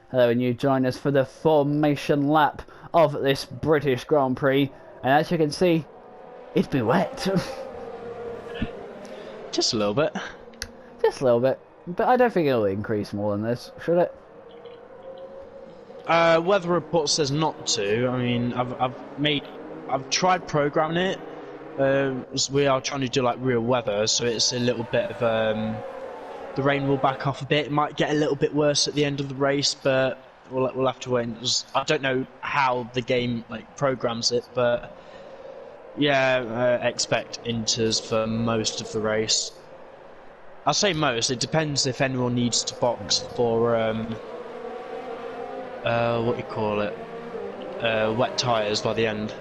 Hello, and you join us for the formation lap of this British Grand Prix. And as you can see, it's been wet. Just a little bit. Just a little bit. But I don't think it'll increase more than this, should it? Weather report says not to. I mean, I've tried programming it. We are trying to do like real weather, so it's a little bit of the rain will back off a bit. It might get a little bit worse at the end of the race, but we'll have to wait. I don't know how the game programs it, but yeah, expect inters for most of the race. I say most. It depends if anyone needs to box for what do you call it? Wet tyres by the end.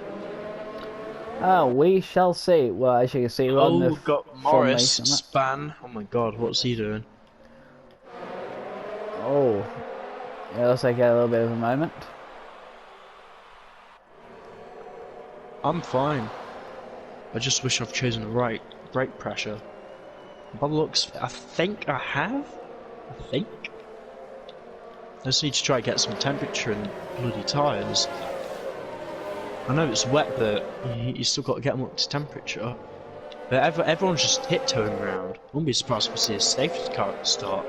Oh, we shall see. Well, as you can see, we're on the we've got Morris Span. Oh my god, what's he doing? Oh, yeah, looks like a little bit of a moment. I'm fine. I just wish I've chosen the right brake pressure. By the looks, I think I have. I just need to try and get some temperature in the bloody tyres. I know it's wet, but you still got to get them up to temperature. But everyone's just tiptoeing around. Wouldn't be surprised if we see a safety car at the start.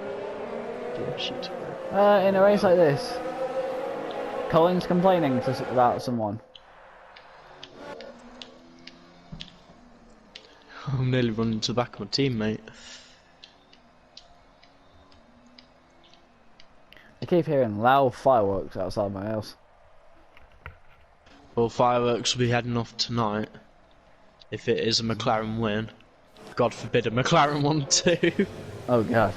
In a race like this, Colin's complaining about someone. I'm nearly running into the back of my teammate. I keep hearing loud fireworks outside my house. Well, fireworks will be heading off tonight. If it is a McLaren win. God forbid a McLaren one too. Oh god.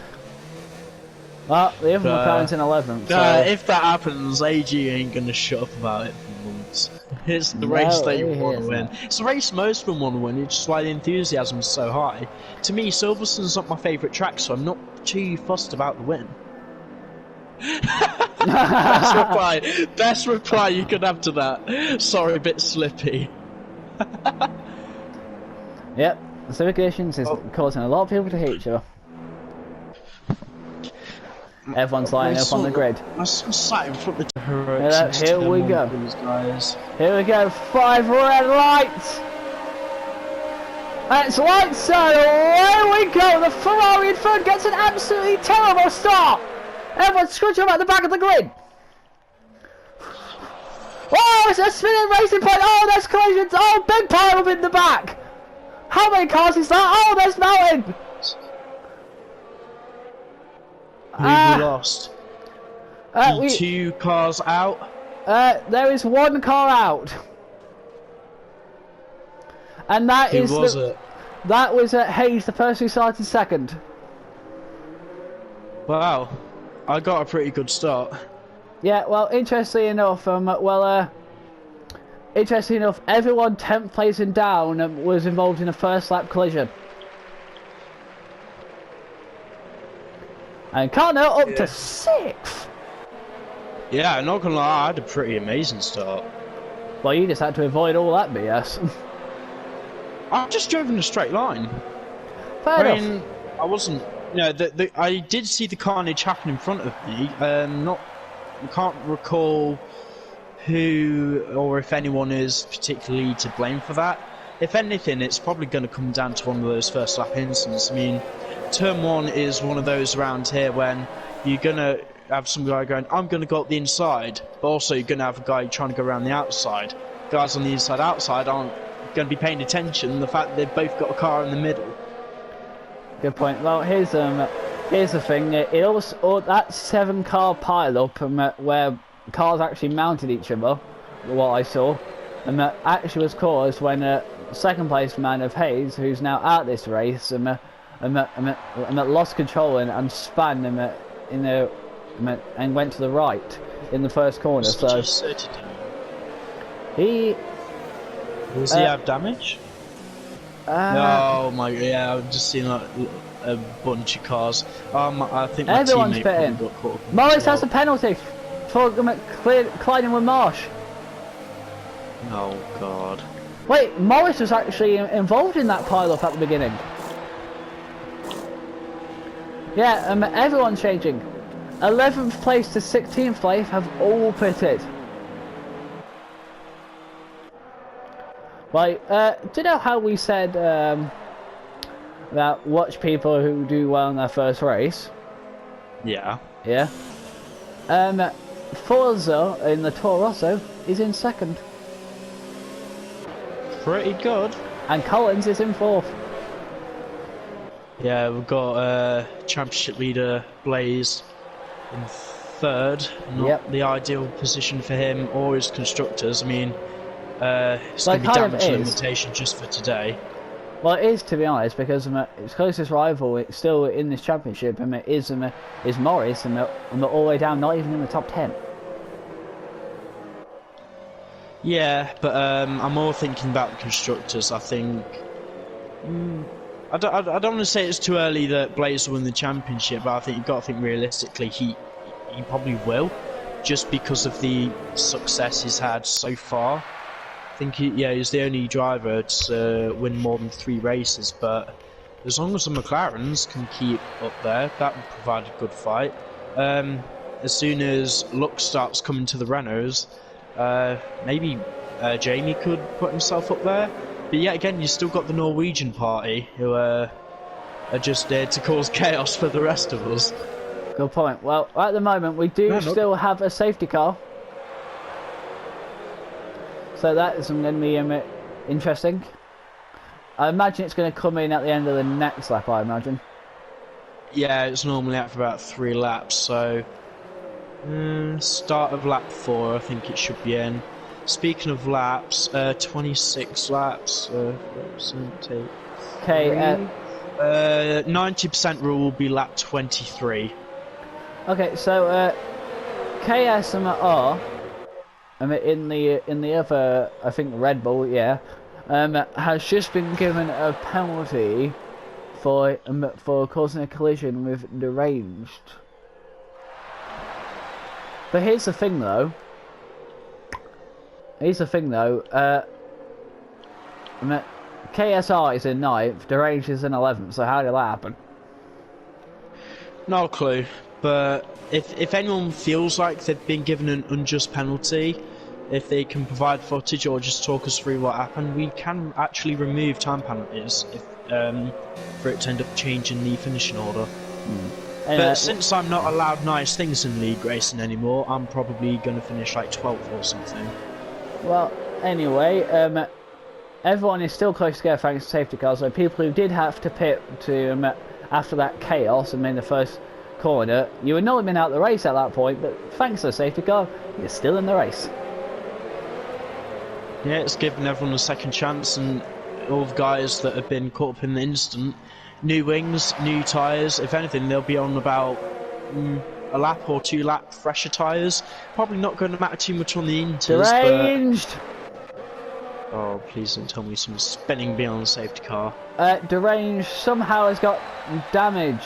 Well, the other McLaren's in 11th. So... if that happens, AG ain't gonna shut up about it for months. It's the race that you want to win. It's the race most of them want to win, it's just why the enthusiasm is so high. To me, Silverstone's not my favourite track, so I'm not too fussed about the win. Best reply you could have to that. Sorry, a bit slippy. Yep, the civic conditions is causing a lot of people to hate each other. Everyone's lining up on the grid. I'm sat in front of the heroics. Here we go. Here we go. 5 red lights. And it's lights out. Away we go. The Ferrari in front gets an absolutely terrible start. Everyone's scrunching up at the back of the grid. Oh, it's a spinning racing point. Oh, there's collisions. Oh, big pile up in the back. How many cars is that? Oh, there's Mountain. Who lost? 2 cars out. There is 1 car out. And that is Who was it? That was Hayes, the person who started second. Wow. I got a pretty good start. Yeah, well, interestingly enough, everyone 10th place and down was involved in a first lap collision. And Connor up to 6th. Yeah, I'm not gonna lie, I had a pretty amazing start. Well, you just had to avoid all that BS. I just drove in a straight line. Fair enough. I wasn't. You know, I did see the carnage happen in front of me. I can't recall who or if anyone is particularly to blame for that. If anything, it's probably going to come down to one of those first lap incidents. I mean, turn 1 is one of those around here when you're going to have some guy going, I'm going to go up the inside, but also you're going to have a guy trying to go around the outside. Guys on the inside outside aren't going to be paying attention. The fact that they've both got a car in the middle. Good point. Well, here's the thing. It also that 7-car pile-up where cars actually mounted each other. What I saw, and that actually was caused when second place man of Hayes, who's now out this race, lost control and spun and went to the right in the first corner. So does he have damage? Oh my, yeah, I've just seen like a bunch of cars. I think my everyone's teammate pitting. Morris has a penalty for colliding with Marsh. Oh god. Wait, Morris was actually involved in that pile-up at the beginning. Yeah, everyone's changing. 11th place to 16th place have all pitted. Like, do you know how we said that watch people who do well in their first race? Yeah. Yeah. Forza in the Toro Rosso is in 2nd. Pretty good. And Collins is in 4th. Yeah, we've got championship leader Blaze in 3rd. Not the ideal position for him or his constructors. I mean, it's going to be damage limitation just for today. Well, it is, to be honest, because its closest rival, it's still in this championship, and it is Morris, and they're all the way down, not even in the top 10. Yeah, but I'm more thinking about the constructors. I think I don't want to say it's too early that Blaze will win the championship, but I think you've got to think realistically he probably will, just because of the success he's had so far. I think he's the only driver to win more than 3 races, but as long as the McLarens can keep up there, that would provide a good fight. As soon as luck starts coming to the Renaults, maybe Jamie could put himself up there. But yet again, you've still got the Norwegian party who are just there to cause chaos for the rest of us. Good point. Well, at the moment, we do still have a safety car. So that is going to be interesting. I imagine it's going to come in at the end of the next lap, I imagine. Yeah, it's normally out for about 3 laps, so start of lap 4, I think it should be in. Speaking of laps, 26 laps. Okay. 90% rule will be lap 23. Okay, so KSMR, in the other, I think Red Bull, has just been given a penalty for causing a collision with deranged. But here's the thing, though. KSR is in 9th, deranged is in 11th. So how did that happen? No clue. But if anyone feels like they've been given an unjust penalty, if they can provide footage or just talk us through what happened, we can actually remove time penalties if for it to end up changing the finishing order. But since I'm not allowed nice things in league racing anymore, I'm probably going to finish like 12th or something. Well, anyway, everyone is still close together thanks to safety cars. So people who did have to pit to after that chaos and in the first corner, you would not have been out of the race at that point, but thanks to the safety car, you're still in the race. Yeah, it's given everyone a second chance, and all the guys that have been caught up in the incident, new wings, new tyres. If anything, they'll be on about a lap or 2 lap fresher tyres. Probably not going to matter too much on the inters. Deranged! But... oh, please don't tell me some spinning beyond the safety car. Deranged somehow has got damage.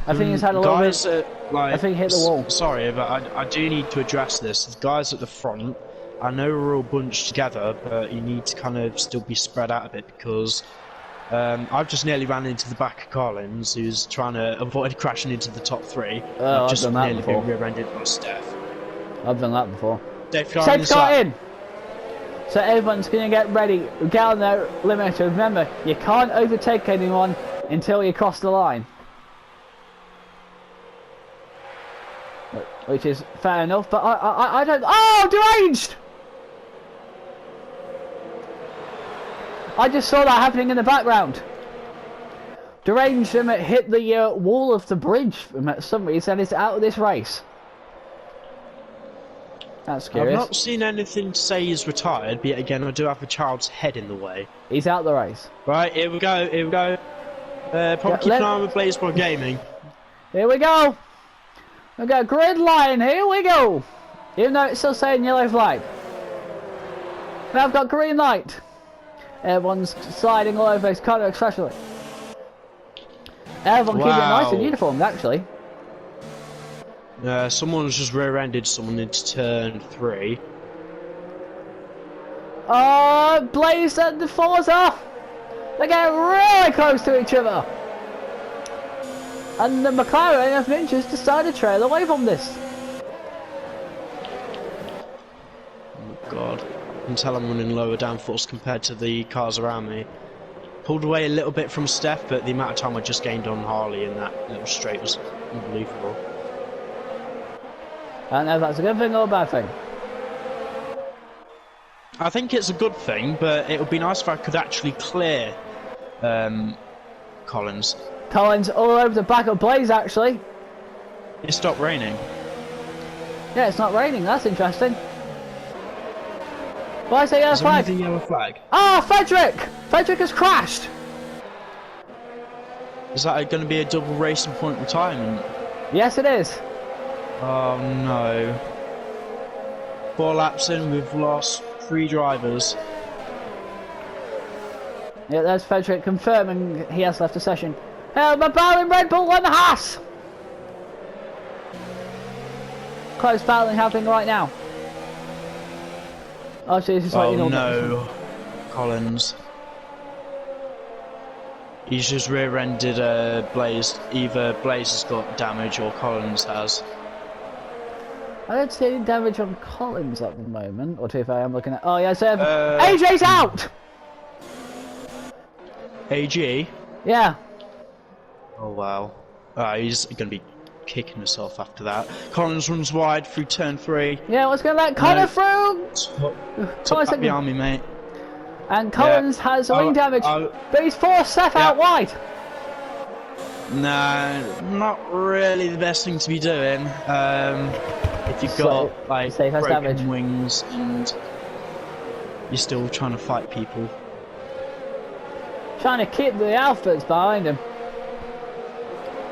I think he's had a little bit... like, I think he hit the wall. Sorry, but I do need to address this. The guys at the front, I know we're all bunched together, but you need to kind of still be spread out a bit, because I've just nearly ran into the back of Collins, who's trying to avoid crashing into the top 3. I've just nearly been rear-ended by Steph. I've done that before. Safety car in! So everyone's going to get ready. Get on their limiter. Remember, you can't overtake anyone until you cross the line. Which is fair enough, but I don't... oh, deranged! I just saw that happening in the background. Deranged hit the wall of the bridge for some reason. It's out of this race. That's curious. I've not seen anything to say he's retired, but yet again, I do have a child's head in the way. He's out of the race. Right, here we go, here we go. Probably keep an eye on with Blazeball Gaming. Here we go. We've got a grid line, here we go. Even though it's still saying yellow flag. Now I've got green light. Everyone's sliding all over his car, especially. Everyone keeping it nice and uniformed, actually. Someone's just rear-ended someone into turn 3. Oh, Blaze and the Forza! They get really close to each other. and the McLaren of Ninjas decided to trail away from this. Oh God, I can tell I'm running lower downforce compared to the cars around me. Pulled away a little bit from Steph, but the amount of time I just gained on Harley in that little straight was unbelievable. I don't know if that's a good thing or a bad thing. I think it's a good thing, but it would be nice if I could actually clear Collins. Collins all over the back of Blaze, actually. It stopped raining. Yeah, it's not raining. That's interesting. Why is there yellow flag? The yellow flag. Ah, Frederick! Frederick has crashed. Is that going to be a double racing point retirement? Yes, it is. Oh no. 4 laps in, we've lost 3 drivers. Yeah, there's Frederick confirming he has left the session. My battling Red Bull and the Haas! Close battling happening right now. Oh, so this is like, oh no, Collins. He's just rear-ended Blaze. Either Blaze has got damage or Collins has. I don't see any damage on Collins at the moment. Or if I am looking at... Oh, yeah, so AJ's out! AG? Yeah. Oh wow. He's going to be kicking himself after that. Collins runs wide through turn 3. Yeah, what's going to let Connor through? Took back behind me, mate. And Collins has wing damage, but he's forced Seth out wide. No, not really the best thing to be doing. If you've got like broken wings and you're still trying to fight people. Trying to keep the Alphas behind him.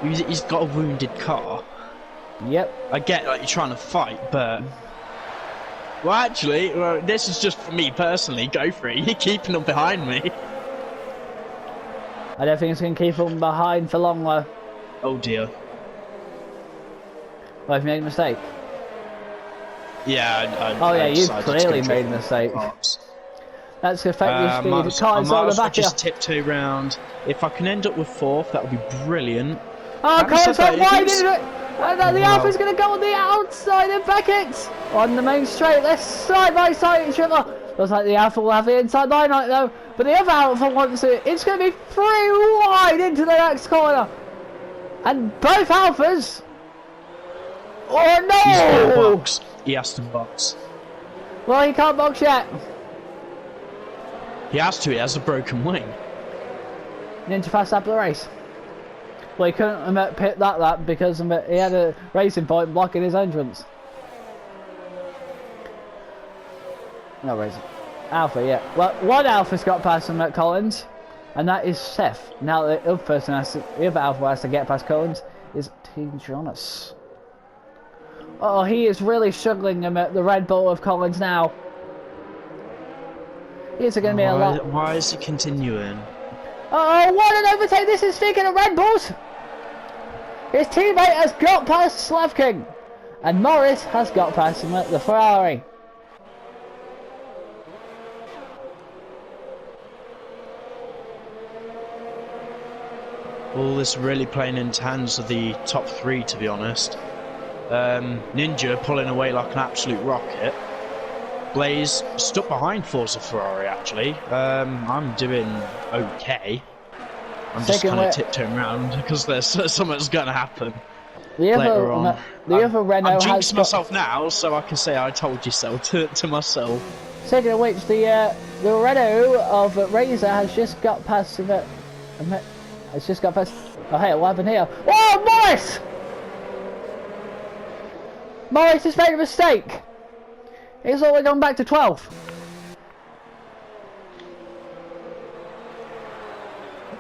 He's got a wounded car. Yep. I get like you're trying to fight, but... Well, actually, this is just for me personally. Go for it. You're keeping them behind me. I don't think it's going to keep them behind for long, though. Oh dear. Well, have you made a mistake? Yeah, oh yeah, you've clearly made a mistake. That's affecting your speed. Collins on the back here. Just tiptoe round. If I can end up with 4th, that would be brilliant. Oh, Collins went wide into it! And then the Alpha's going to go on the outside of Beckett! On the main straight, they're side by side each other. Looks like the Alpha will have the inside line right though. But the other Alpha wants it. It's going to be 3 wide into the next corner. And both Alphas... Oh no! He's got a box. He has to box. Well, he can't box yet. He has to, he has a broken wing. Ninja fast lap of the race. Well, he couldn't pit that lap because he had a racing point blocking his entrance. No racing. Alpha, yeah. Well, one Alpha's got past him at Collins, and that is Seth. Now the other person the other Alpha has to get past Collins is Team Jonas. Oh, he is really struggling at the Red Bull of Collins now. It's going to be a lot. Why is he continuing? Oh, what an overtake! This is speaking of Red Bulls. His teammate has got past Slav King, and Morris has got past him at the Ferrari. All this really playing into hands of the top 3, to be honest. Ninja pulling away like an absolute rocket. Blaze stuck behind Forza Ferrari actually. I'm doing okay. I'm just kind of tiptoeing around because there's something's going to happen later on. The other Renault I'm jinxing myself now, so I can say I told you so to myself. Speaking of which, the Renault of Razor has just got past the. It's just got past. Oh hey, what happened here? Oh, Morris! Morris has made a mistake. He's all the way gone back to 12th.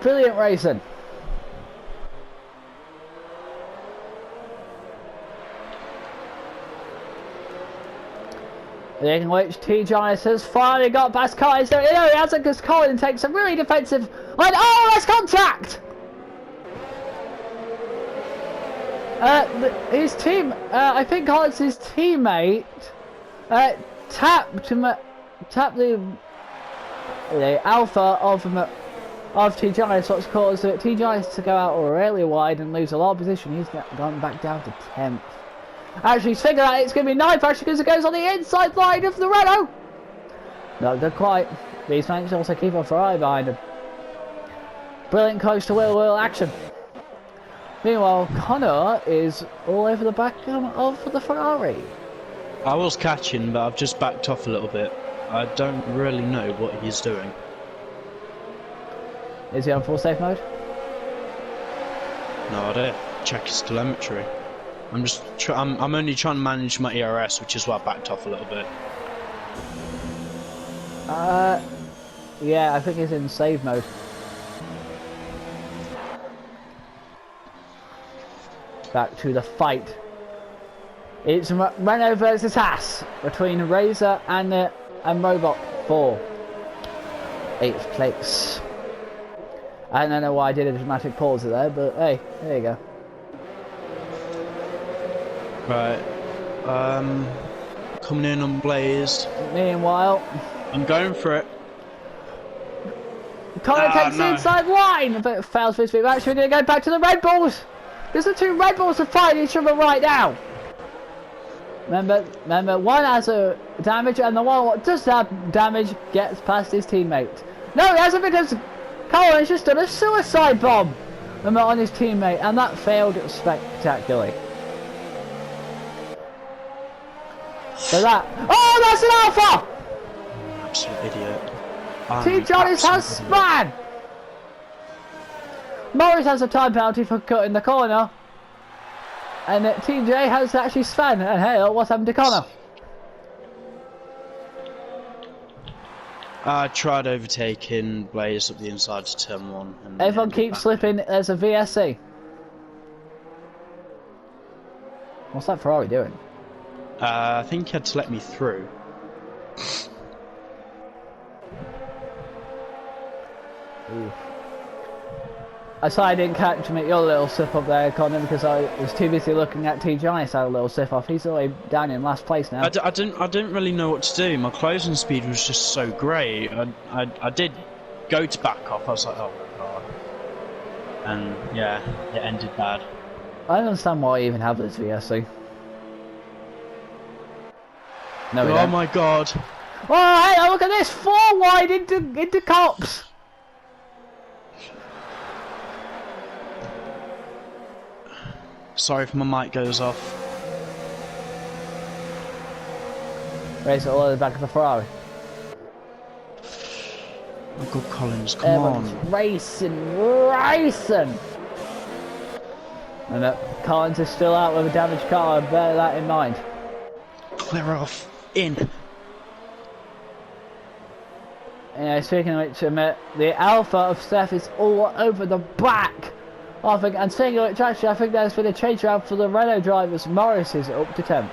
Brilliant racing. In which T. Giants has finally got past Collins. No, he hasn't, because Collins takes a really defensive line. Oh, that's contact! His team, I think Collins' teammate tapped the Alpha of of TGI, so it's caused TGI to go out really wide and lose a lot of position. He's gone back down to 10th. Actually, he's figured out it's going to be 9th actually because it goes on the inside line of the Renault. Not good quite. But he's managed to also keep a Ferrari behind him. Brilliant close to wheel action. Meanwhile, Connor is all over the back of the Ferrari. I was catching, but I've just backed off a little bit. I don't really know what he's doing. Is he on full safe mode? No idea. Check his telemetry. I'm only trying to manage my ERS, which is why I backed off a little bit. Yeah, I think he's in save mode. Back to the fight. It's Renault versus Haas between Razor and Robot 4. 8th place. I don't know why I did a dramatic pause there, but hey, there you go. Right. Coming in on Blaze. Meanwhile, I'm going for it. Connor takes the inside line, but fails for his feet. Actually, we're going to go back to the Red Bulls. There's the two Red Bulls are fighting each other right now. Remember, one has a damage, and the one what does have damage gets past his teammate. No, he hasn't, because Colin has just done a suicide bomb on his teammate, and that failed spectacularly. So that, oh, that's an alpha! Absolute idiot. T. Johnny's has spun! Morris has a time penalty for cutting the corner. And TJ has actually spun. And hey, what's happened to Connor? I tried overtaking Blaze up the inside to turn 1. And everyone keeps slipping. There's a VSC. What's that Ferrari doing? I think he had to let me through. Ooh. I saw I didn't catch your little sip up there, Connor, because I was too busy looking at TJ. So I had a little sip off. He's already down in last place now. I didn't really know what to do. My closing speed was just so great. I did go to back off. I was like, oh my god. And yeah, it ended bad. I don't understand why I even have this VSC. No, oh my god. Oh, hey, look at this! 4 wide into cops! Sorry if my mic goes off. Race it all over the back of the Ferrari. Oh god, Collins, come on. Racing! And Collins is still out with a damaged car, bear that in mind. Clear off. In. Yeah, speaking of which, the alpha of Steph is all over the back. I think, and speaking of which, actually, I think there's been a change around for the Renault drivers. Morris is up to 10th.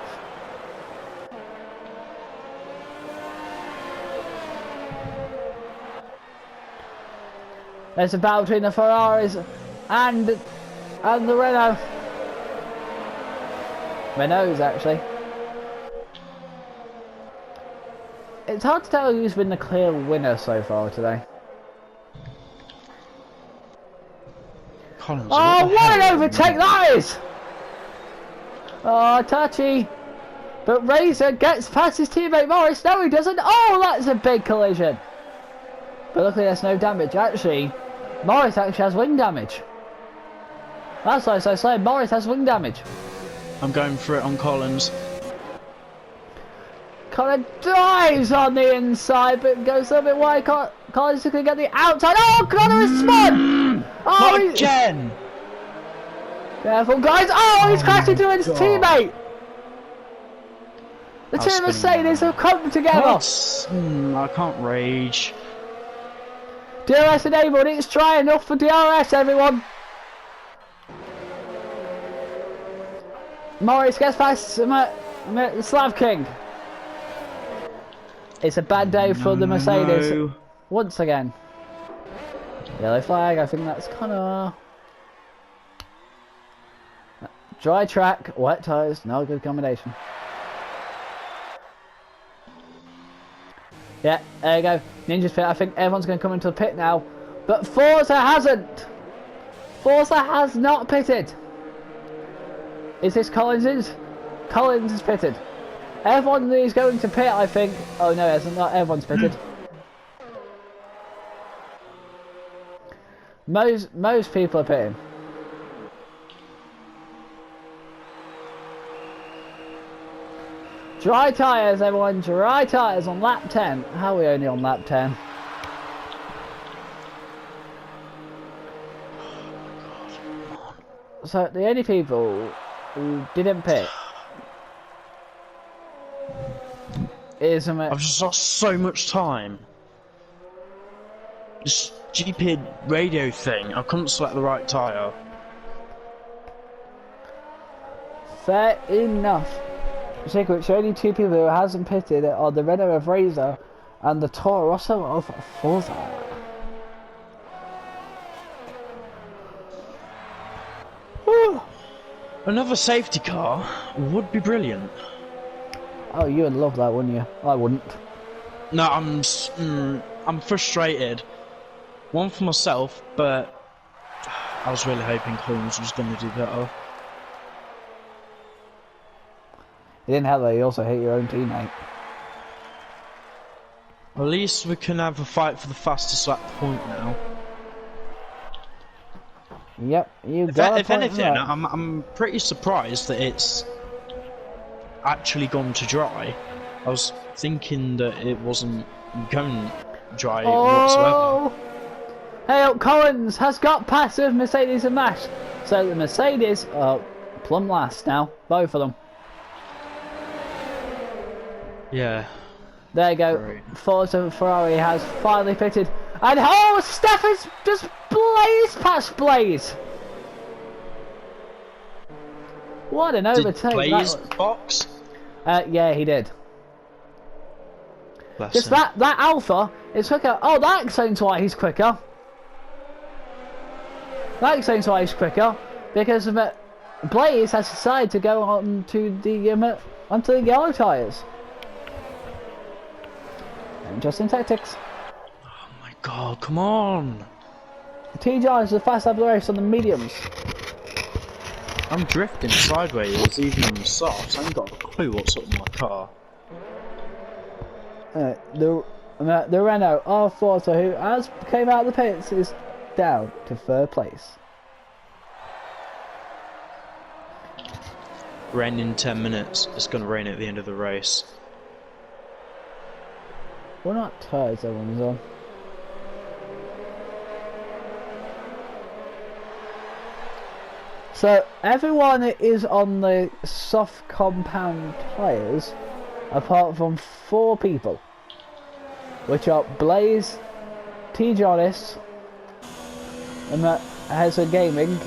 There's a battle between the Ferraris and the Renault. Renaults, actually. It's hard to tell who's been the clear winner so far today. Collins, oh, what an overtake that is! Oh, touchy. But Razor gets past his teammate Morris. No, he doesn't. Oh, that's a big collision. But luckily there's no damage. Actually, Morris actually has wing damage. That's why I say Morris has wing damage. I'm going for it on Collins. Connor dives on the inside, but goes a little bit wide. Collins is going to get the outside. Oh, Connor is spun! Oh, not again! Careful, guys. Oh, he's crashed into his teammate. The two Mercedes have come together. I can't rage. DRS enabled. It's try enough for DRS, everyone. Morris gets past Slav King. It's a bad day for the Mercedes. No. Once again. Yellow flag, I think that's kind of... Dry track, wet tyres, no good combination. Yeah, there you go. Ninja's pit. I think everyone's going to come into the pit now But Forza hasn't. Forza has not pitted. Is this Collins's? Collins is pitted. Everyone is going to pit, I think. Oh no, it's not. Everyone's pitted. Most people are pitting. Dry tyres, everyone. Dry tyres on lap 10. How are we only on lap 10? So the only people who didn't pit is I've just lost so much time. This stupid radio thing. I couldn't select the right tyre. fair enough. Secret, the only two people who hasn't pitted are the Renault of Razor and the Toro Rosso of Forza. Another safety car would be brilliant. Oh, you would love that, wouldn't you? I wouldn't. No, I'm frustrated. One for myself, but I was really hoping Collins was going to do better. You didn't have that, you also hit your own teammate. At least we can have a fight for the fastest lap point now. Yep, you got If anything, I'm pretty surprised that it's actually gone to dry. I was thinking that it wasn't going dry whatsoever. Hey, Collins has got past with Mercedes and Max. So the Mercedes are plumb last now, both of them. Yeah. There you go. Right. Forza Ferrari has finally pitted. And oh, Steffan's just blazed past Blaze. What an overtake. Did Blaze box? Yeah, he did. Bless Just him. that Alpha is quicker. Oh, that explains why he's quicker. That explains why he's quicker. Because Blaze has decided to go on to the onto the yellow tyres. Interesting tactics. Oh my god, come on! T-John is the fast lap of the race on the mediums. I'm drifting sideways, even on the softs. I ain't got a clue what's up with my car. The Renault R4, who has came out of the pits, is down to third place. Rain in 10 minutes. It's gonna rain at the end of the race. What not tyres everyone's on? So everyone is on the soft compound tyres apart from 4 people, which are Blaze, T-Jonis, and Hezza Gaming,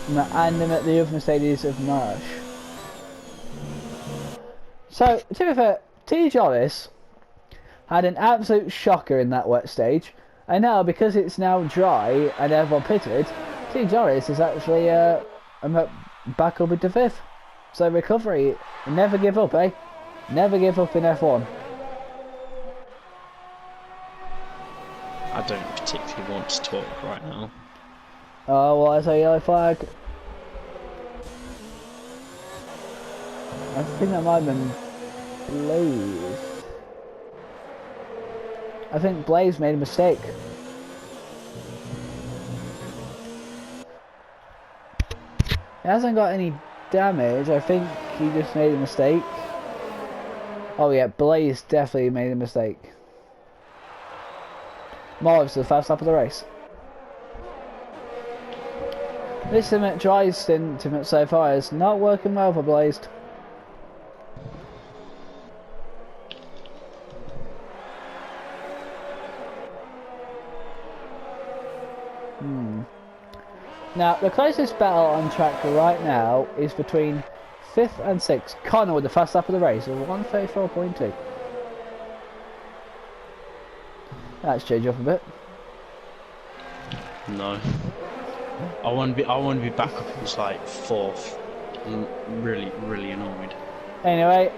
and the other Mercedes of Marsh. So to be fair, T-Jonis had an absolute shocker in that wet stage, and now because it's now dry and everyone pitted, T-Jonis is actually back up into 5th. So recovery, never give up, eh? Never give up in F1. I don't particularly want to talk right now. Oh, what is a yellow flag? I think that might have been Blaze. I think Blaze made a mistake. He hasn't got any damage, I think he just made a mistake. Oh yeah, Blaze definitely made a mistake. Morris, the first lap of the race. This dry stint so far is not working well for Blaze. Now, the closest battle on track right now is between 5th and 6th. Connor with the first lap of the race of 134.2. That's changed up a bit. No. I want to be back up as like 4th. I'm really annoyed. Anyway,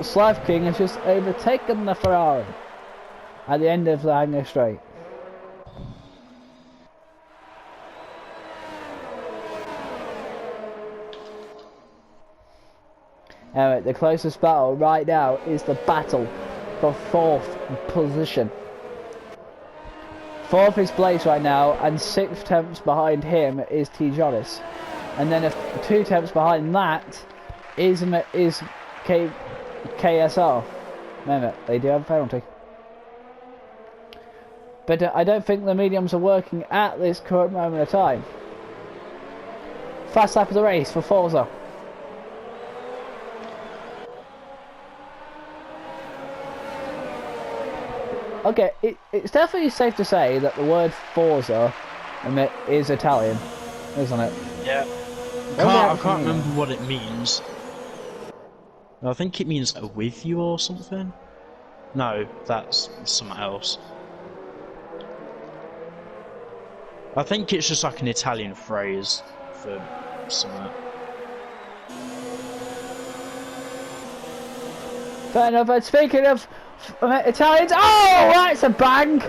Slav King has just overtaken the Ferrari at the end of the Hangar Straight. The closest battle right now is the battle for 4th position. 4th is Blaze right now, and 6 tenths behind him is T. Jonas. And then 2 tenths behind that is KSR. Remember, they do have a penalty. But I don't think the mediums are working at this current moment of time. Fast lap of the race for Forza. Okay, it's definitely safe to say that the word Forza is Italian, isn't it? Yeah. I can't remember what it means. I think it means with you or something. No, that's something else. I think it's just like an Italian phrase for something. Fair enough, but speaking of Italians, oh, that's a bang!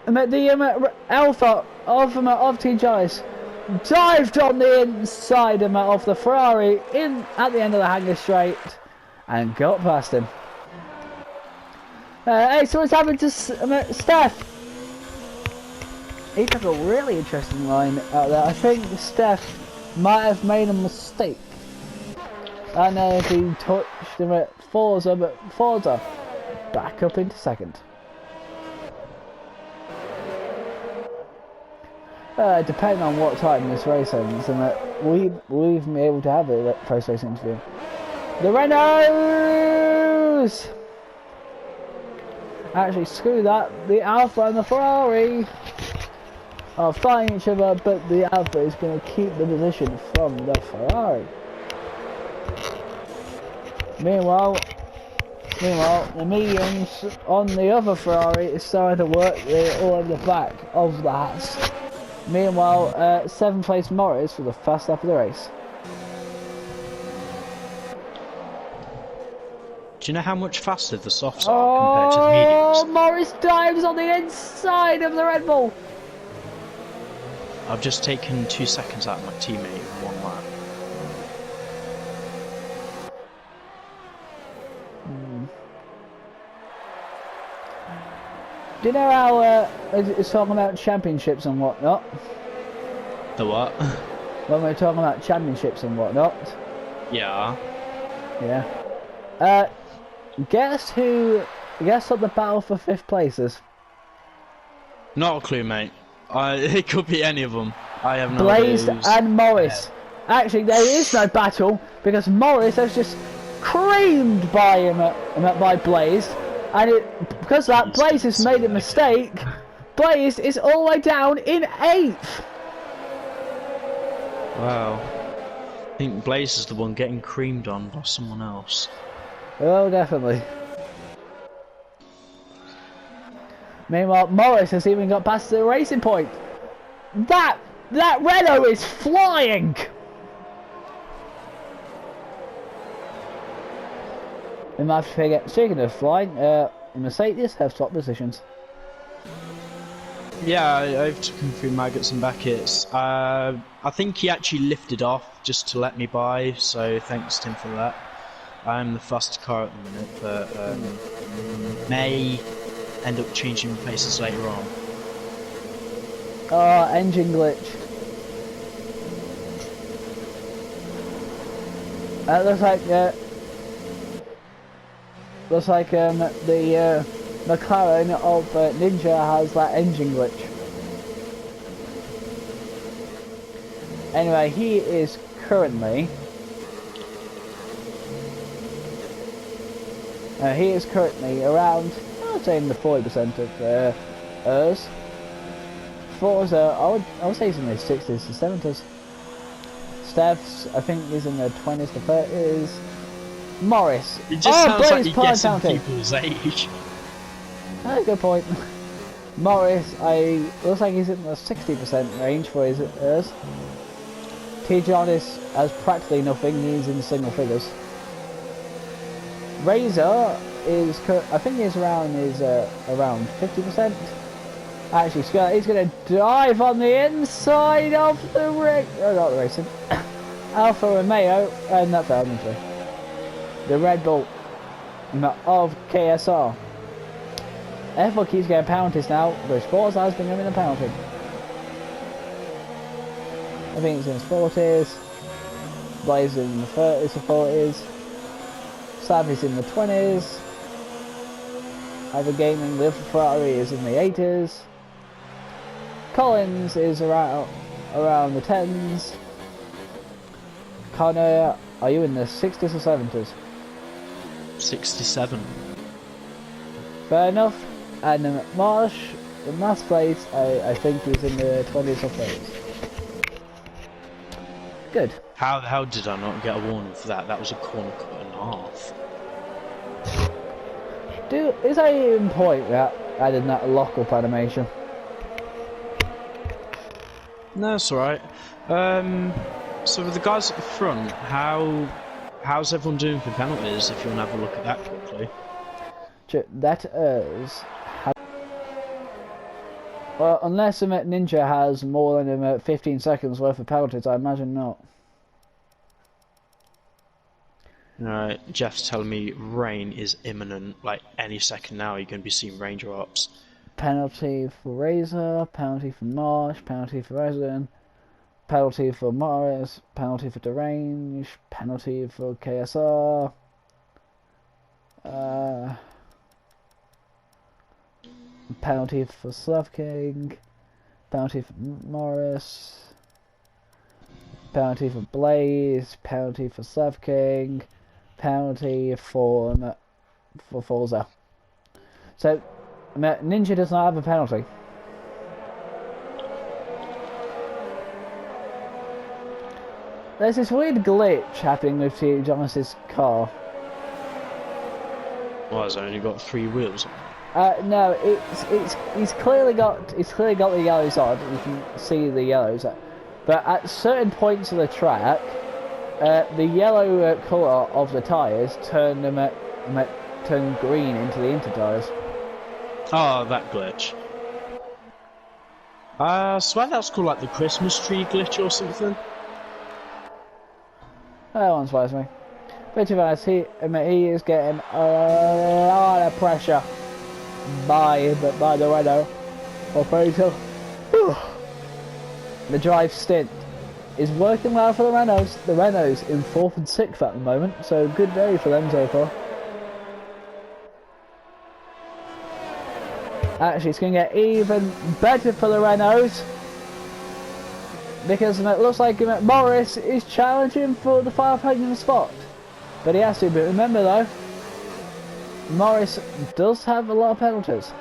The Alpha of Team Joyce dived on the inside of the Ferrari at the end of the hangar straight and got past him. Hey, so what's happened to Steph? He took a really interesting line out there. I think Steph might have made a mistake. I know if he touched him at Forza, but Forza back up into 2nd. Depending on what time this race ends, and we've been able to have a post-race interview. The Renaults! Actually, screw that. The Alpha and the Ferrari are fighting each other, but the Alpha is going to keep the position from the Ferrari. Meanwhile, the mediums on the other Ferrari is starting to work all over the back of the Haas. Meanwhile, 7th place Morris for the fast lap of the race. Do you know how much faster the softs are compared to the mediums? Oh, Morris dives on the inside of the Red Bull. I've just taken 2 seconds out of my teammate in 1 lap. Do you know how it's talking about championships and whatnot? The what? When we're talking about championships and whatnot. Yeah. Yeah. Guess what the battle for 5th place is? Not a clue, mate. It could be any of them. I have no Blaze idea. and Morris. Yeah. Actually, there is no battle because Morris has just creamed by him by Blaze, and because of that, Blaze has made a mistake. Blaze is all the way down in 8th. Wow. I think Blaze is the one getting creamed on by someone else. Oh, definitely. Meanwhile, Morris has even got past the racing point. That Renault is flying. We might have to forget. Speaking of flying, Mercedes have swapped positions. Yeah, I've taken through Maggots and Becketts. I think he actually lifted off just to let me by, so thanks to him for that. I'm the fastest car at the minute, but may end up changing places later on. Oh, engine glitch. Looks like the McLaren of Ninja has that engine glitch. Anyway, he is currently around, I'd say in the 40% of us. Forza, I would say he's in the 60s to 70s. Steph's, I think, is in the 20s to 30s. Morris. It just sounds like he gets in people's age. Oh, good point. Morris, looks like he's in the 60% range for his hers. T. Jonas has practically nothing, he's in single figures. Razor is, I think he's around 50%. Actually, he's going to dive on the inside of the ring. Oh, not the racing. Alfa Romeo, and that fell into the Red Bull of KSR. F1 keeps getting penalties now, but Forza has been giving a penalty. I think it's in his 40s, Blaze in the 30s or 40s, Savvy's in the 20s, Either Gaming Live for Ferrari is in the 80s, Collins is around the 10s, Connor, are you in the 60s or 70s? 67. Fair enough. And Marsh, the last place, I think he's in the 20s or 30s. Good. How did I not get a warning for that? That was a corner cut and a half. Is that even point that adding that lock-up animation? No, it's alright. So with the guys at the front, how's everyone doing for penalties, if you want to have a look at that quickly? That is... Well, unless Ninja has more than 15 seconds worth of penalties, I imagine not. Alright, Jeff's telling me rain is imminent, like any second now you're going to be seeing raindrops. Penalty for Razor, penalty for Marsh, penalty for Resident, penalty for Morris, penalty for Derange, penalty for KSR. Penalty for Slav King, penalty for Morris, penalty for Blaze, penalty for Slav King, penalty for Forza. So Ninja does not have a penalty. There's this weird glitch happening with Jonas's car. Well, it's only got 3 wheels. No, he's clearly got the yellows on. You can see the yellows, but at certain points of the track, the yellow colour of the tyres turn green into the inter tyres. Oh, that glitch. I swear that's called like the Christmas tree glitch or something. That one surprised me. But to be honest, he is getting a lot of pressure by the Renault operator. The drive stint is working well for the Renaults. The Renaults in 4th and 6th at the moment, so good day for them so far. Actually, it's going to get even better for the Renaults, because it looks like Morris is challenging for the 500 spot. But he has to, but remember though, Morris does have a lot of penalties.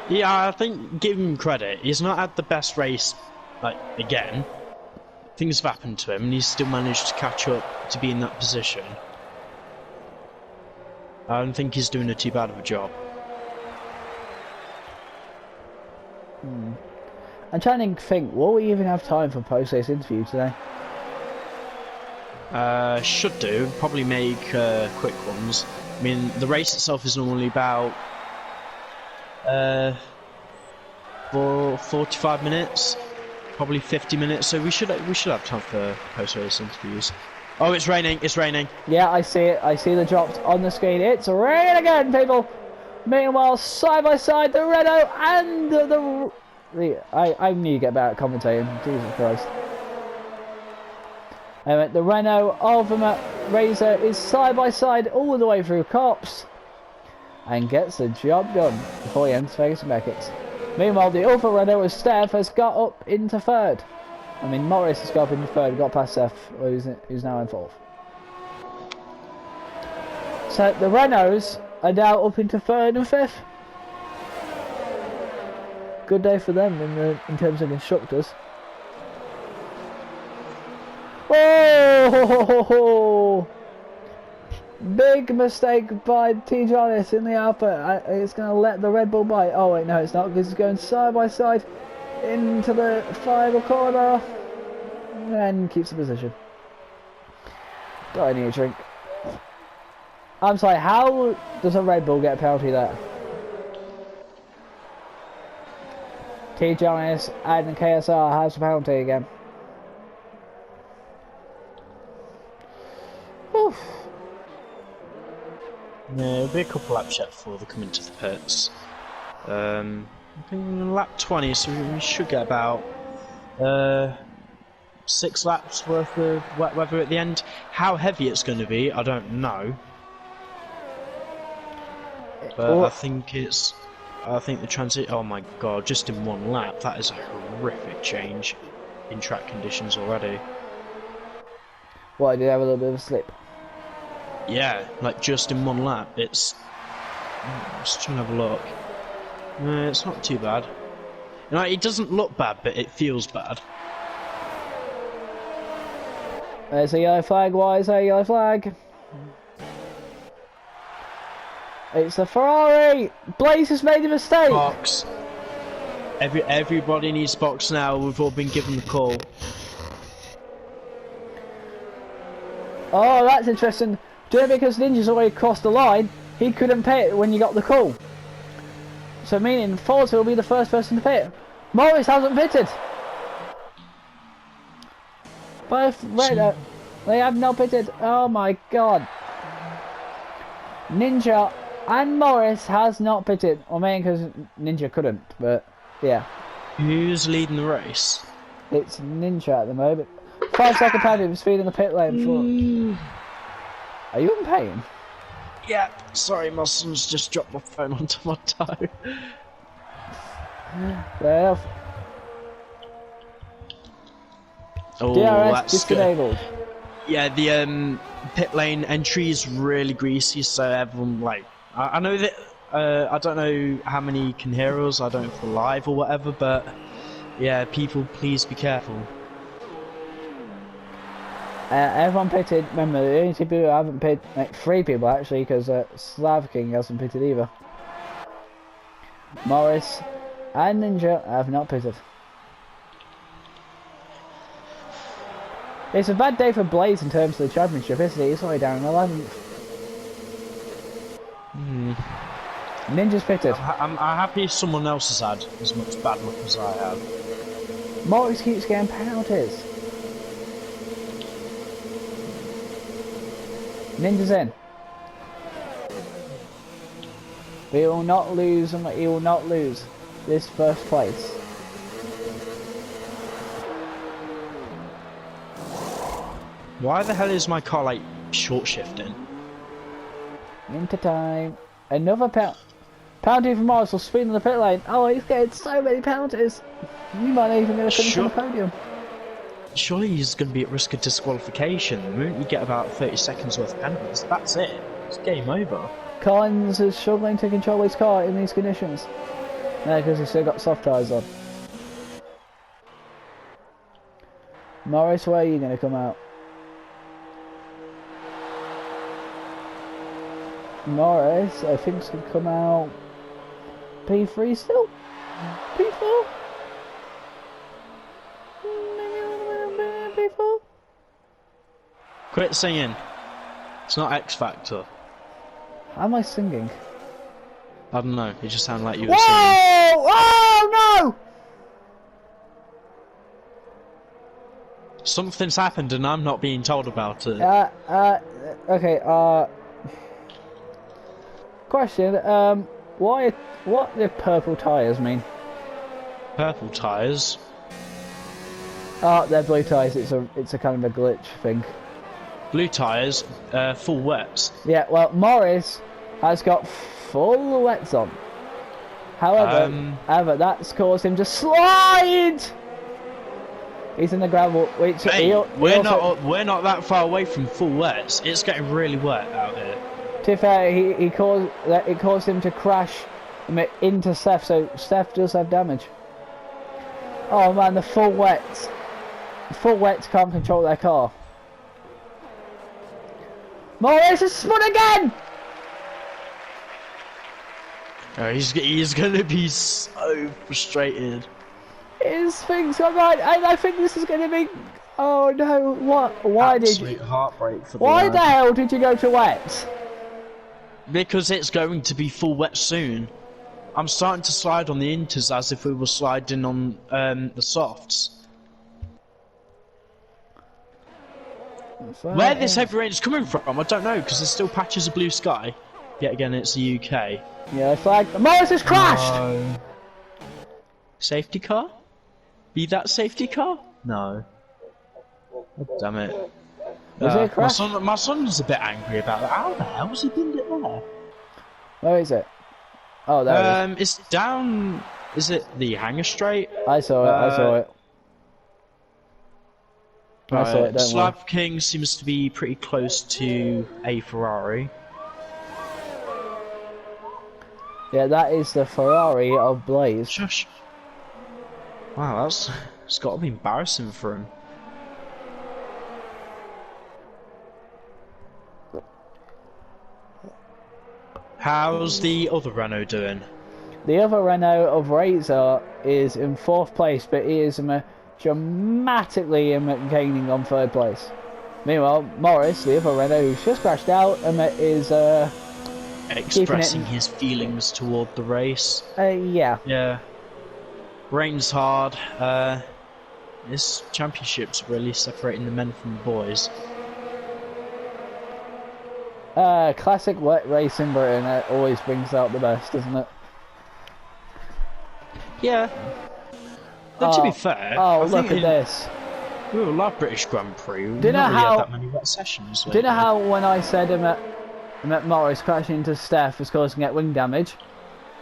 Yeah, I think, give him credit, he's not had the best race, like, again. Things have happened to him and he's still managed to catch up to be in that position. I don't think he's doing too bad of a job. I'm trying to think, will we even have time for post-race interview today? Should do. Probably make quick ones. I mean, the race itself is normally about 45 minutes, probably 50 minutes. So we should have time for post-race interviews. Oh, it's raining! It's raining. Yeah, I see it. I see the drops on the screen. It's raining again, people. Meanwhile, side by side, the Renault and I need to get better at commentating. Jesus Christ. The Renault of Razor is side by side all the way through Cops and gets the job done before he enters Vegas and Beckett's. Meanwhile, the other Renault with Steph has got up into 3rd. I mean, Morris has got up into 3rd, got past Steph, who's now in 4th. So the Renaults are now up into 3rd and 5th. Good day for them in terms of constructors. Oh! Big mistake by T. Jonas in the Alpha. It's going to let the Red Bull bite. Oh wait, no, it's not, because it's going side by side into the final corner and keeps the position. Do I need a drink? I'm sorry, how does a Red Bull get a penalty there? T. Jonas and KSR has a penalty again. Oof. Yeah, it'll be a couple laps yet before they come into the pits. I think lap 20, so we should get about 6 laps worth of wet weather at the end. How heavy it's going to be, I don't know. But I think the transit. Oh my god! Just in one lap, that is a horrific change in track conditions already. What, did you have a little bit of a slip? Yeah, like just in one lap, it's. Just trying to have a look. It's not too bad. You know, it doesn't look bad, but it feels bad. There's a yellow flag. Why is there a yellow flag? It's the Ferrari! Blaze has made a mistake! Box. Everybody needs box now. We've all been given the call. Oh, that's interesting. Do you know, because Ninja's already crossed the line, he couldn't pit when you got the call. So meaning Forza will be the first person to pit. Morris hasn't pitted. Both they have not pitted. Oh my god. Ninja and Morris has not pitted. Or maybe because Ninja couldn't, but yeah. Who's leading the race? It's Ninja at the moment. 5-second penalty for speed in the pit lane. Are you in pain? Yeah, sorry, my son's just dropped my phone onto my toe. Fair enough. Oh, DRS that's disabled. Yeah, the pit lane entry is really greasy, so everyone I know that I don't know how many can hear us. I don't know if we're live or whatever, but yeah, people, please be careful. Everyone pitted. Remember, the only 2 people who haven't pitted, 3 people actually, because Slav King hasn't pitted either. Morris and Ninja have not pitted. It's a bad day for Blaze in terms of the championship, isn't it? He's already down in 11th. Ninja's pitted. I'm happy someone else has had as much bad luck as I have. Morris keeps getting penalties. Ninja's in. We will not lose, and he will not lose this first place. Why the hell is my car short shifting? Into time. Another penalty for Morris for speed in the pit lane. Oh, he's getting so many penalties. You might not even going to finish on the podium. Surely he's going to be at risk of disqualification. The moment you get about 30 seconds worth of penalties, that's it. It's game over. Collins is struggling to control his car in these conditions. No, because he's still got soft tyres on. Morris, where are you going to come out? Morris, I think, is going to come out P3 still? P4? P4? Quit singing. It's not X Factor. How am I singing? I don't know. It just sounded like you were Whoa! singing. Oh no! Something's happened and I'm not being told about it. Okay, question, what do purple tyres mean? Purple tyres? Oh, they're blue tyres, it's a kind of a glitch thing. Blue tyres, full wets. Yeah, well, Morris has got full wets on. However, that's caused him to slide! He's in the gravel, which we're not that far away from full wets. It's getting really wet out here. To be fair, it caused him to crash into Steph, so Steph does have damage. Oh man, the full wets can't control their car. Morris has spun again! Oh, he's gonna be so frustrated. His thing's gone right, and I think this is gonna be. Oh no! What? Why did you? Heartbreak for the Why lad. the hell did you go to wet? Because it's going to be full wet soon. I'm starting to slide on the inters as if we were sliding on the softs. Where this heavy rain is coming from, I don't know, because there's still patches of blue sky. Yet again, it's the UK. Yeah, flag. Morris has crashed! No. Safety car? Be that safety car? No. Oh, damn it. Was it a crash? My son's a bit angry about that. How the hell has he binned it there? Where is it? Oh, there it is. It's down... Is it the hangar straight? I saw it, I saw it. I saw it, don't Slav worry. King seems to be pretty close to a Ferrari. Yeah, that is the Ferrari of Blaze. Shush. Wow, it's got to be embarrassing for him. How's the other Renault doing? The other Renault of Razor is in 4th place, but he is dramatically gaining on 3rd place. Meanwhile, Morris, the other Renault who's just crashed out, is expressing his feelings toward the race. Yeah. Yeah. Rain's hard. This championship's really separating the men from the boys. Classic wet race in Britain always brings out the best, doesn't it? Yeah. But to be fair, oh, look at this. We love British Grand Prix. We've Do you know not really how? had that many wet sessions lately. Do you know how when I said Morris crashing into Steph was causing it wing damage?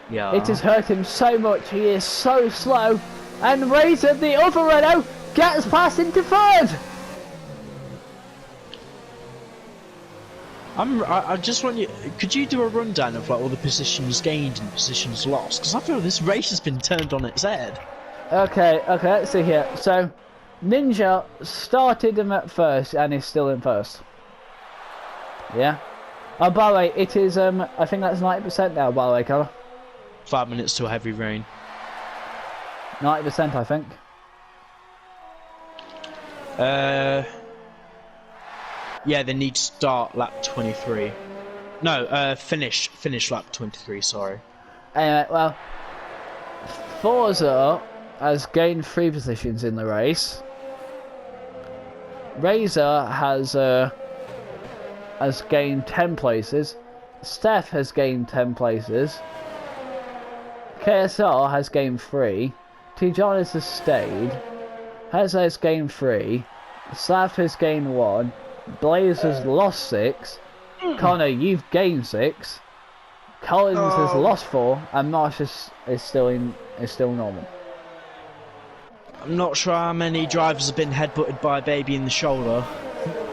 Yeah. It has hurt him so much. He is so slow, and Razor, the other Renault, gets past into 3rd. I just want you. Could you do a rundown of like all the positions gained and positions lost? Because I feel this race has been turned on its head. Okay, let's see here. So, Ninja started him at 1st and is still in 1st. Yeah. Oh, by the way, it is. I think that's 90% now. By the way, Connor. 5 minutes to a heavy rain. 90%, I think. Yeah, they need to start lap 23. No, finish lap 23. Sorry. Anyway, well, Forza has gained 3 positions in the race. Razor has gained 10 places. Steph has gained 10 places. KSR has gained 3. Tijanis has stayed. Hez has gained 3. Slav has gained 1. Blaze has lost 6. Connor, you've gained 6. Collins has lost 4, and Marsh is still normal. I'm not sure how many drivers have been headbutted by a baby in the shoulder.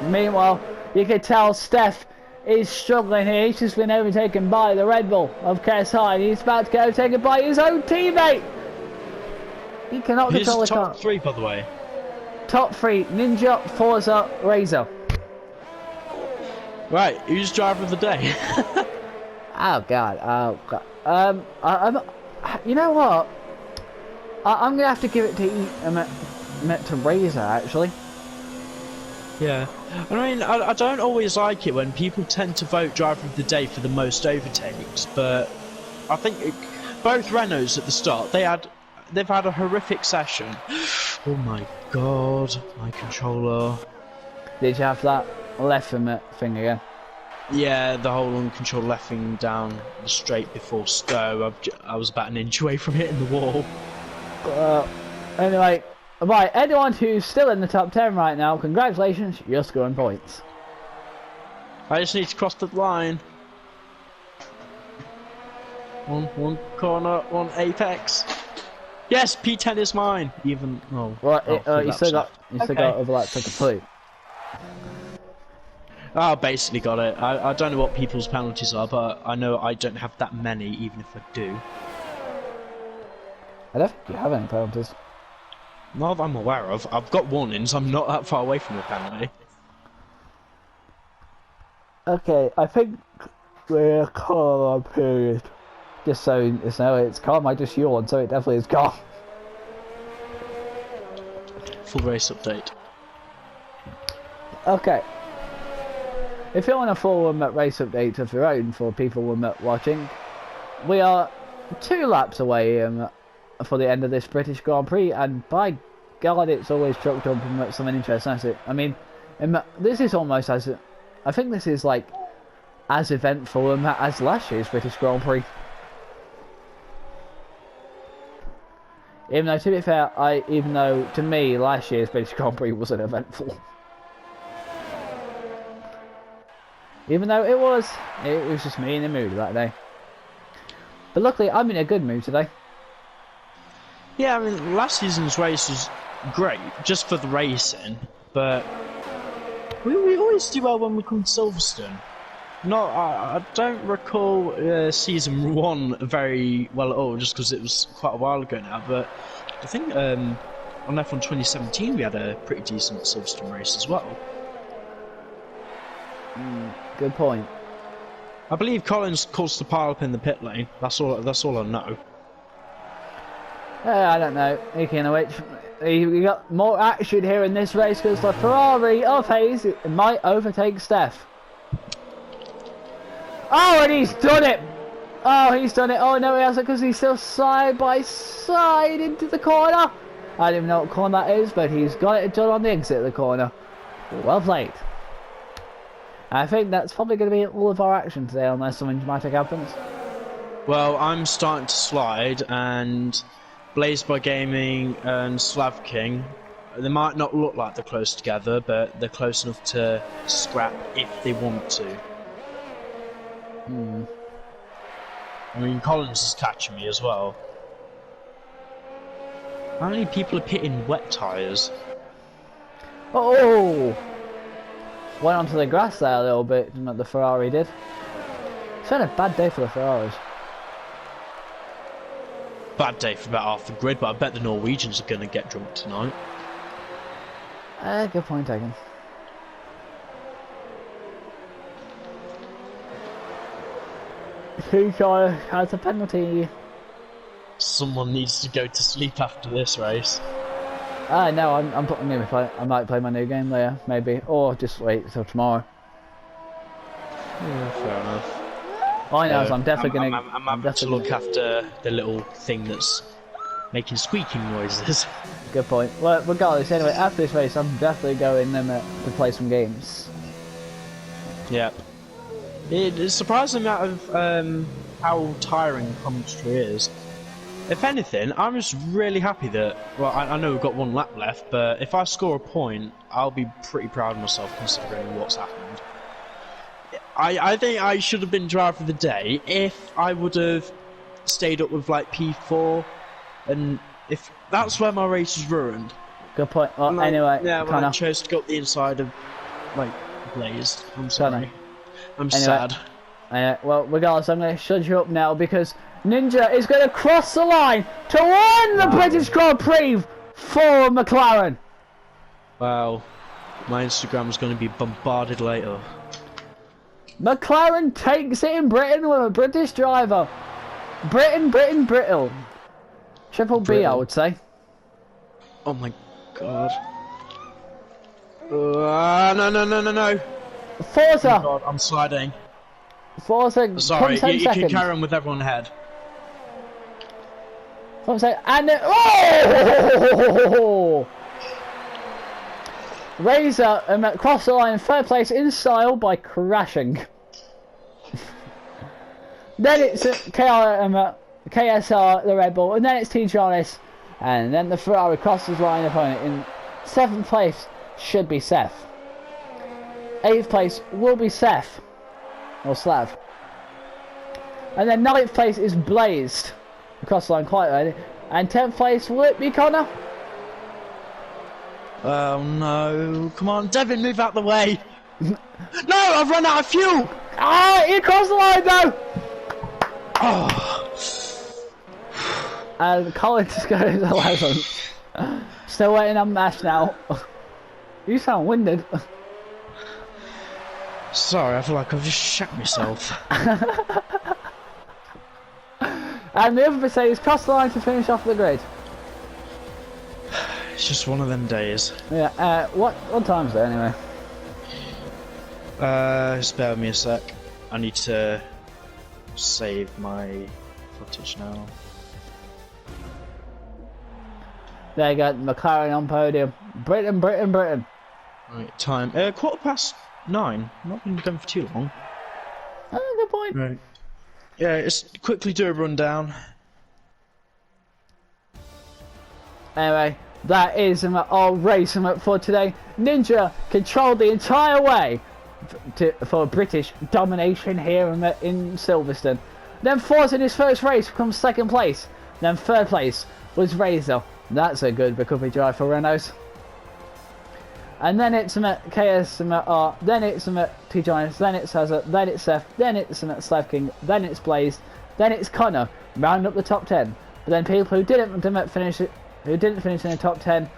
Meanwhile, you can tell Steph is struggling here. He's just been overtaken by the Red Bull of KSI, and he's about to get overtaken by his own teammate. He cannot control the car. Top 3, by the way. Top 3: Ninja, Forza, Razor. Right, who's driver of the day? Oh god. You know what? I'm gonna have to give it to Razor actually. Yeah, I mean, I don't always like it when people tend to vote driver of the day for the most overtakes, but I think both Renaults at the start they've had a horrific session. Oh my god, my controller. Did you have that left thing again? Yeah, the whole uncontrolled left thing down the straight before Stowe. I was about an inch away from hitting the wall. Anyway, right, anyone who's still in the top 10 right now, congratulations, you're scoring points. I just need to cross the line. One corner, one apex. Yes, P10 is mine. Even You still got overlap to complete. I basically got it. I don't know what people's penalties are, but I know I don't have that many, even if I do. I don't think you have any penalties. Not that I'm aware of. I've got warnings. I'm not that far away from a penalty. Okay, I think we're calm period. Just so you know, it's calm. I just yawned, so it definitely is calm. Full race update. Okay. If you want a full race update of your own for people watching, we are 2 laps away for the end of this British Grand Prix, and by God, it's always choked up with something interesting, hasn't it? I mean, This is almost as, I think this is like as eventful as last year's British Grand Prix. Even though, to be fair, even though to me last year's British Grand Prix wasn't eventful. Even though it was just me in the mood that day. But luckily, I'm in a good mood today. Yeah, I mean, last season's race was great, just for the racing, but we always do well when we come to Silverstone. I don't recall season 1 very well at all, just because it was quite a while ago now, but I think on F1 2017 we had a pretty decent Silverstone race as well. Good point. I believe Collins caused the pile up in the pit lane. That's all I know. I don't know. Speaking of which, we got more action here in this race because the Ferrari of Hayes might overtake Steph. Oh, and he's done it! Oh, he's done it. Oh, no, he hasn't because he's still side by side into the corner. I don't even know what corner that is, but he's got it done on the exit of the corner. Well played. I think that's probably going to be all of our action today, unless something dramatic happens. Well, I'm starting to slide, and Blaze by Gaming and Slav King, they might not look like they're close together, but they're close enough to scrap if they want to. I mean, Collins is catching me as well. How many people are pitting wet tyres? Oh! Went onto the grass there a little bit, like the Ferrari did. It's been a bad day for the Ferraris. Bad day for about half the grid, but I bet the Norwegians are going to get drunk tonight. Good point taken. Kuchar has a penalty. Someone needs to go to sleep after this race. No, I might play my new game later, maybe, or just wait till tomorrow. Yeah, fair enough. All I know is I'm definitely going to. I'm having to look after the little thing that's making squeaking noises. Good point. Well, regardless, anyway, after this race, I'm definitely going to play some games. Yep. It's surprising amount of how tiring commentary is. If anything, I'm just really happy that, well, I know we've got one lap left, but if I score a point, I'll be pretty proud of myself considering what's happened. I think I should have been driver of the day if I would have stayed up with like P4, and if that's where my race was ruined. Good point. Well, anyway, yeah, when I chose to go up the inside of like Blaze. I'm sorry. I'm sad. Well, regardless, I'm going to shut you up now because Ninja is going to cross the line to win the British Grand Prix for McLaren. Wow. My Instagram's going to be bombarded later. McLaren takes it in Britain with a British driver. Britain. Triple B, I would say. Oh my god. No. Forza! Oh god, I'm sliding. Forza, sorry, you can second. carry on with everyone ahead. And then, oh! Razor crossed the line in third place in style by crashing. Then it's KSR, the Red Bull, and then it's T-Jonas, and then the Ferrari crosses the line opponent. In 7th place should be Seth. 8th place will be Seth, or Slav. And then 9th place is Blazed, across the line quite early. And 10th place, will it be Connor? Oh no, come on, Devin, move out the way! No, I've run out of fuel! Ah, he crossed the line though! Oh. And Collins is going to 11th. Still waiting on Mash now. You sound winded. Sorry, I feel like I've just shat myself. And the other Mercedes crossed the line to finish off the grid. It's just one of them days. Yeah, what time's there anyway? Just bear with me a sec. I need to save my footage now. There you go, McLaren on podium. Britain. Right, time. 9:15. Not been going for too long. Oh, good point. Right. Yeah, let's quickly do a rundown. Anyway, that is our race for today. Ninja controlled the entire way for British domination here in Silverstone. Then Forza in his first race becomes second place. Then third place was Razor. That's a good recovery drive for Renaults. And then it's KSR, then it's T-Giants, then it's Hazard, then it's Seth, then it's Slav King, then it's Blaze, then it's Connor, round up the top 10. But then people who didn't finish in the top 10,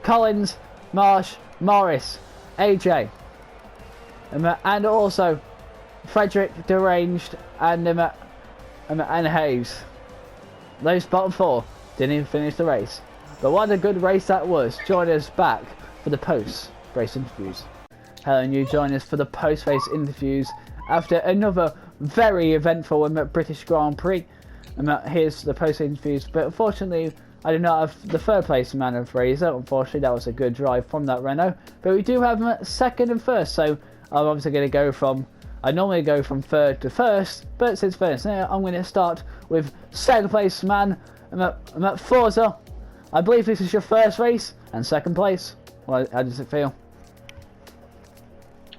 Collins, Marsh, Morris, AJ, and also Frederick, Deranged, and Hayes. Those bottom 4 didn't even finish the race. But what a good race that was. Join us back for the post-race interviews. Hello, and you join us for the post-race interviews after another very eventful British Grand Prix. Here's the post-race interviews, but unfortunately I do not have the third place man of Razor. Unfortunately, that was a good drive from that Renault, but we do have second and first, so I'm obviously going to go from, I normally go from third to first, but since first now I'm going to start with second place man. I'm at Forza. I believe this is your first race and second place. Well, how does it feel?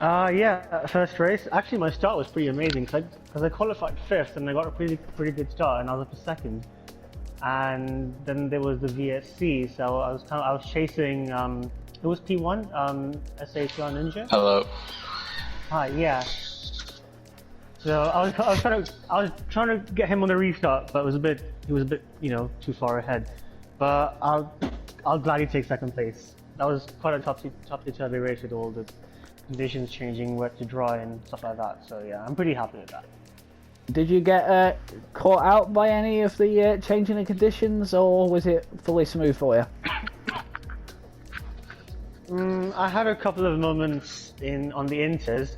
Yeah, first race. Actually, my start was pretty amazing because I qualified 5th and I got a pretty good start, and I was up for 2nd. And then there was the VSC, so I was chasing. It was P1, SHR Ninja. Hello. Hi, yeah. So I was trying to get him on the restart, but he was a bit, too far ahead. But I'll gladly take second place. That was quite a topsy-turvy race with all the conditions changing, wet to dry and stuff like that. So yeah, I'm pretty happy with that. Did you get caught out by any of the changing the conditions, or was it fully smooth for you? I had a couple of moments on the inters,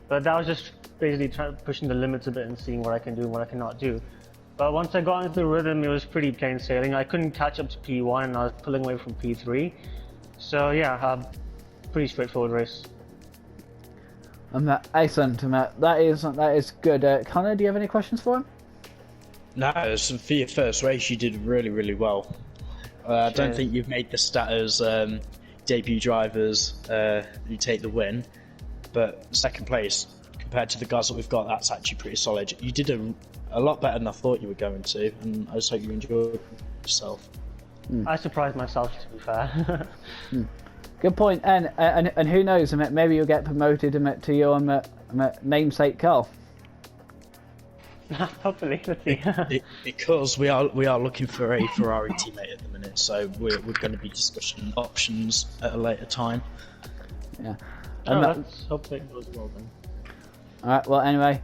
but that was just basically pushing the limits a bit and seeing what I can do and what I cannot do. But once I got into the rhythm, it was pretty plain sailing. I couldn't catch up to P1 and I was pulling away from P3. So yeah, pretty straightforward race. Excellent. That is good. Connor, do you have any questions for him? No, for your first race, you did really well. I don't think you've made the stat as debut drivers who take the win, but second place compared to the guys that we've got, that's actually pretty solid. You did a lot better than I thought you were going to, and I just hope you enjoyed yourself. I surprised myself, to be fair. Good point. And who knows? Maybe you'll get promoted to your namesake car. Hopefully, let's see. Because we are looking for a Ferrari teammate at the minute, so we're going to be discussing options at a later time. Yeah. Let's hope that goes well then. Alright, well anyway,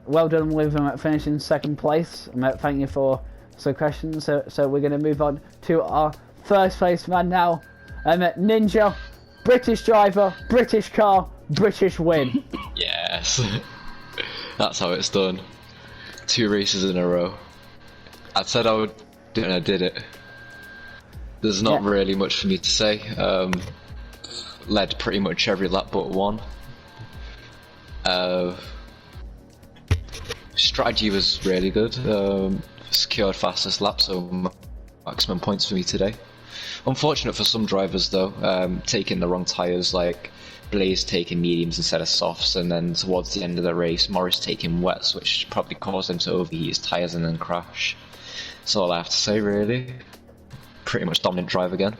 well done with finishing second place. Thank you for some questions. So we're going to move on to our first place man now. Ninja, British driver, British car, British win. Yes. That's how it's done. 2 races in a row. I said I would do it and I did it. There's not really much for me to say. Led pretty much every lap but one. Strategy was really good. Secured fastest lap, so maximum points for me today. Unfortunate for some drivers though, taking the wrong tyres, like Blaze taking mediums instead of softs, and then towards the end of the race Morris taking wets, which probably caused him to overheat his tyres and then crash. That's all I have to say really. Pretty much dominant drive again.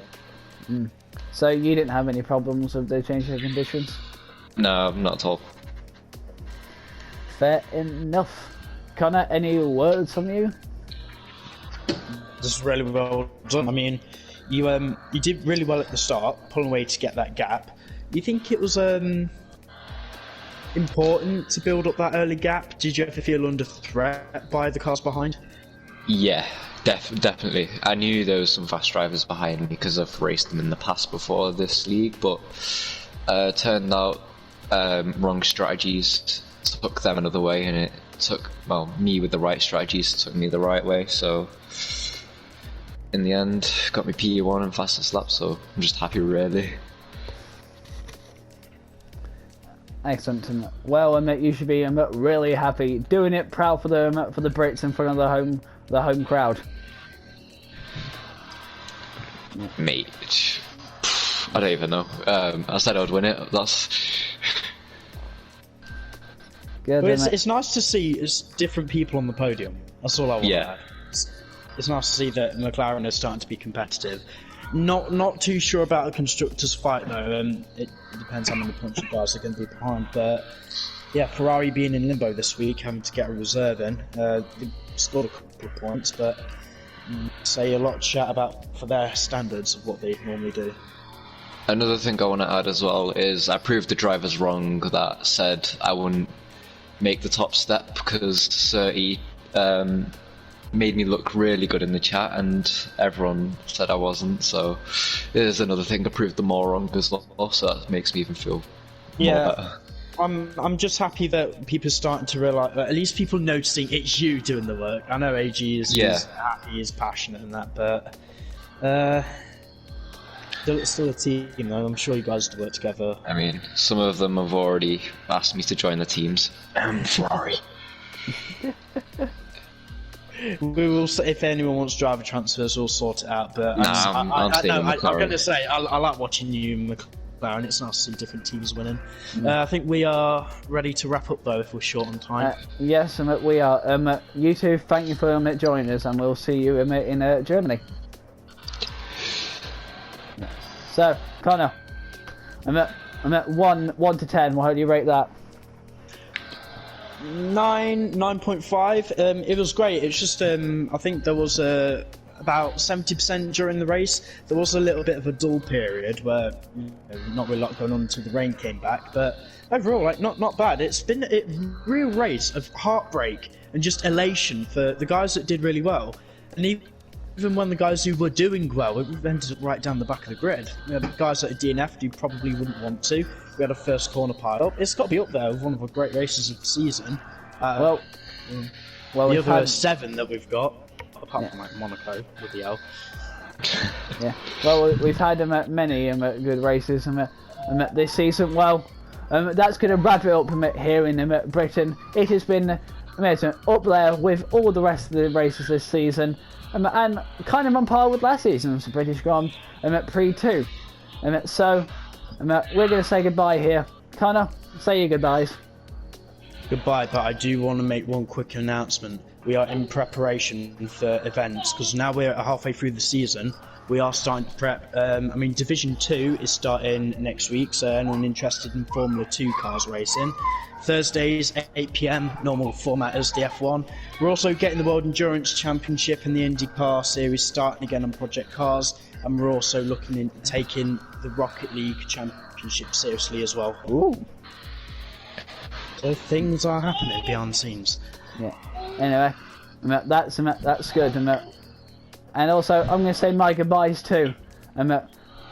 So you didn't have any problems with the change of conditions? No, not at all. Fair enough. Connor, any words from you? This is really well done. I mean, you did really well at the start, pulling away to get that gap. Do you think it was important to build up that early gap? Did you ever feel under threat by the cars behind? Yeah, definitely. I knew there was some fast drivers behind me because I've raced them in the past before this league, but turned out wrong strategies took them another way, and it took, well, me with the right strategies took me the right way, so in the end got me P1 and fastest lap, so I'm just happy really. Excellent. Well, you should be really happy, doing it proud for the Brits in front of the home crowd. Mate, I don't even know. I said I'd win it. That's Good. But it's nice to see different people on the podium. That's all I want. Yeah. It's nice to see that McLaren is starting to be competitive. Not too sure about the constructors' fight though. It depends how many points you guys are going to be behind. But yeah, Ferrari being in limbo this week, having to get a reserve in, they scored a couple of points, but say a lot of chat about for their standards of what they normally do. another thing I want to add as well is I proved the drivers wrong that said I wouldn't make the top step because Surrey made me look really good in the chat and everyone said I wasn't, so it is another thing I proved them all wrong as well, so that makes me even feel more better. I'm just happy that people are starting to realise, at least people noticing it's you doing the work. I know AG is happy, is passionate and that, but still a team though. I'm sure you guys do work together. I mean, some of them have already asked me to join the teams. Ferrari. We will, if anyone wants driver transfers, we'll sort it out. But I'm staying in McLaren. I'm going to say I like watching you in McLaren. It's nice to see different teams winning. I think we are ready to wrap up though, if we're short on time. Yes, we are. You two, thank you for joining us, and we'll see you in Germany. So, Connor, I'm at 1 to 10. How do you rate that? 9.5. It was great. It's just I think there was about 70% during the race. There was a little bit of a dull period where not really a lot going on until the rain came back. But overall, like not bad. It's been a real race of heartbreak and just elation for the guys that did really well, and even when the guys who were doing well, we ended up right down the back of the grid. We had guys that had DNF'd who probably wouldn't want to. We had a first corner pile up. It's got to be up there with one of the great races of the season. Well, the other 7 that we've got, apart from like Monaco with the L. Yeah. Well, we've had many good races this season. Well, that's going to wrap it up here in Britain. It has been amazing up there with all the rest of the races this season. And kind of on par with last season's British Grand Prix 2. So we're going to say goodbye here. Connor, say your goodbyes. Goodbye, but I do want to make one quick announcement. We are in preparation for events, because now we're halfway through the season. We are starting to prep. Division 2 is starting next week, so anyone interested in Formula 2 cars racing. Thursdays, 8 PM, normal format as the F1. We're also getting the World Endurance Championship and the IndyCar Series starting again on Project Cars, and we're also looking into taking the Rocket League Championship seriously as well. Ooh. So things are happening behind the scenes. Yeah. Anyway, that's good. And also, I'm going to say my goodbyes too.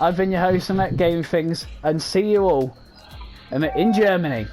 I've been your host, Gaming Things, and see you all in Germany.